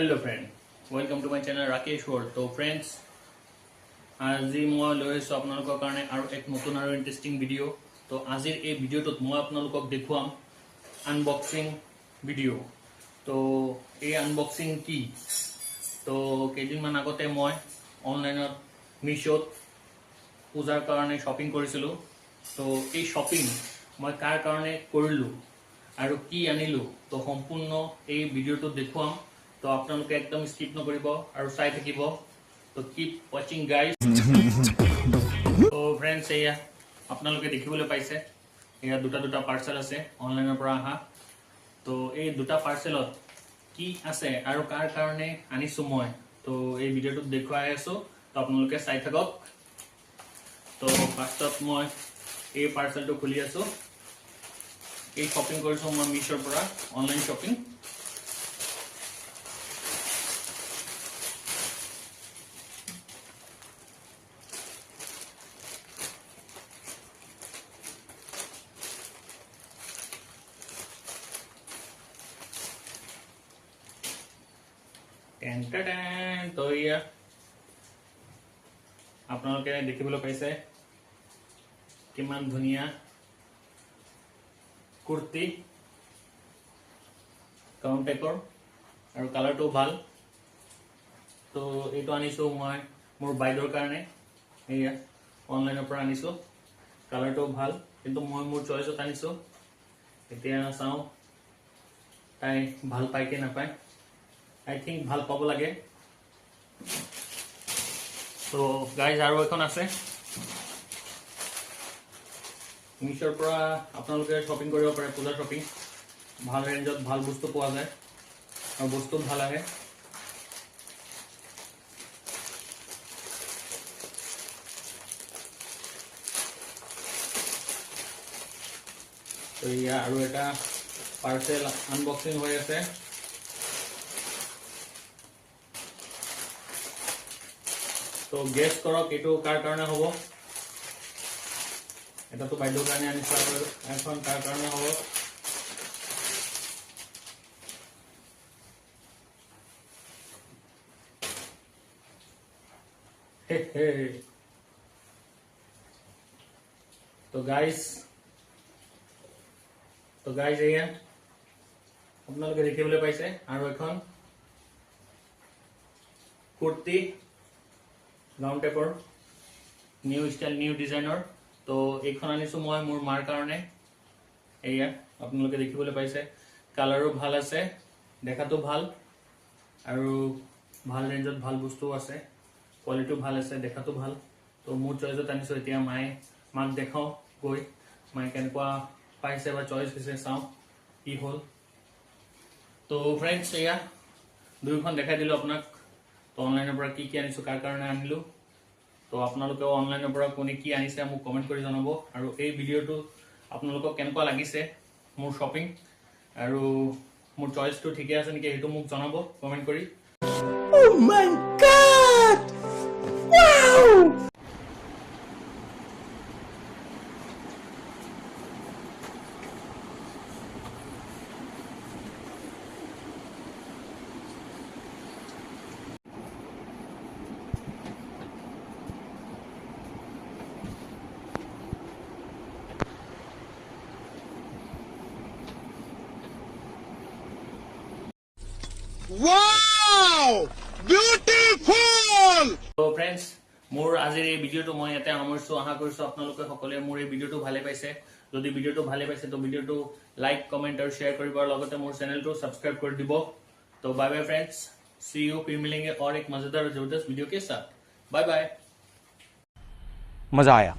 Hello friend, welcome to my channel Rakesh World. So friends, আজি মই লৈ আহিছো আপোনালোকৰ কাৰণে আৰু এক নতুন আৰু ইন্টাৰেষ্টিং ভিডিও। তো আজিৰ এই ভিডিওটোত মই আপোনালোকক দেখুৱাম আনবক্সিং ভিডিও। তো এই আনবক্সিং কি? তো কেইদিনমান আগতে মই অনলাইনত মিশোত পূজাৰ কাৰণে শ্বপিং কৰিছিলো। তো এই শ্বপিং মই কাৰ কাৰণে কৰিলো আৰু কি আনিলো তো সম্পূৰ্ণ এই ভিডিওটোত দেখুৱাম। তো আপোনালোকে একদম স্কিপ নকৰিব আৰু চাই থাকিব। তো কিপ ওয়াচিং গাইজ। তো ফ্ৰেণ্ডছ, এয়া আপোনালোকে দেখিবলৈ পাইছে, এয়া দুটা পাৰ্চেল আছে অনলাইনৰ পৰা অহা। তো এই দুটা পাৰ্চেলত কি আছে আৰু কাৰ কাৰণে আনিছো মই, তো এই ভিডিওটোত দেখুৱাই আছো। তো আপোনালোকে চাই থাকক। তো ফাৰ্ষ্টত মই এই পাৰ্চেলটো খুলি আছো। এই শ্বপিং কৰিছো মই মিশোৰ পৰা, অনলাইন শ্বপিং। তো এয়া আপোনালোকে দেখিবলৈ পাইছে কিমান ধুনীয়া কুৰ্তি, কাউণ্টেকৰ আৰু কালাৰটো ভাল। তো এইটো আনিছো মই মোৰ বাইদেউৰ কাৰণে, এয়া অনলাইনৰ পৰা আনিছো। কালাৰটো ভাল, কিন্তু মই মোৰ চইচত আনিছো। এতিয়া চাওঁ তাই ভাল পায় কি নাপায়। আই থিংক ভাল পাব লাগে। তো গাইজ আৰু এখন আছে মিশোৰ পৰা, আপোনালোকে শ্বপিং কৰিব পাৰে, পূজা শ্বপিং। ভাল ৰেঞ্জত ভাল বস্তু পোৱা যায় আৰু বস্তু ভাল আহে। তো এয়া আৰু এটা পাৰ্চেল আনবক্সিং হৈ আছে। তো গেছ কৰক এইটো কাৰ কাৰণে হ'ব। এটাতো বাইদেউৰ কাৰণে আনিছো আৰু এখন কাৰ কাৰণে হ'ব। তো গাইজ এয়া আপোনালোকে দেখিবলৈ পাইছে আৰু এখন কুৰ্তি, গাউন টাইপৰ, নিউ ষ্টাইল, নিউ ডিজাইনৰ। তো এইখন আনিছো মই মোৰ মাৰ কাৰণে। এয়া আপোনালোকে দেখিবলৈ পাইছে, কালাৰো ভাল আছে, দেখাতো ভাল আৰু ভাল ৰেঞ্জত ভাল বস্তু আছে, কোৱালিটিও ভাল আছে, দেখাতো ভাল। তো মোৰ চইচত আনিছো। এতিয়া মাক দেখাও গৈ, মায়ে কেনেকুৱা পাইছে বা চইচ হৈছে, চাওঁ কি হ'ল। তো ফ্ৰেণ্ডছ, এয়া দুইখন দেখাই দিলো আপোনাক। তো অনলাইনৰ পৰা কি আনিছো, কাৰ কাৰণে আনিলো। তো আপোনালোকেও অনলাইনৰ পৰা কোনে কি আনিছে মোক কমেণ্ট কৰি জনাব। আৰু এই ভিডিঅ'টো আপোনালোকক কেনেকুৱা লাগিছে মোৰ শ্বপিং, আৰু মোৰ চইচটো ঠিকে আছে নেকি সেইটো মোক জনাব কমেণ্ট কৰি। Oh my God! Wow! Wow! Beautiful! তো ফ্ৰেণ্ডছ, মোৰ আজিৰ এই ভিডিঅ'টো মই ইয়াতে সামৰিছো। আশা কৰিছো আপোনালোকে সকলোৱে মোৰ এই ভিডিঅ'টো ভালে পাইছে। যদি ভিডিঅ'টো ভালে পাইছে তো ভিডিঅ'টো লাইক, কমেণ্ট আৰু শ্বেয়াৰ কৰিব, আৰু লগতে মোৰ চেনেলটো ছাবস্ক্ৰাইব কৰি দিব। তো bye bye friends, C you, फिर मिलेंगे और एक मजेदार और जबरदस्त वीडियो के साथ। Bye bye. मजा आया।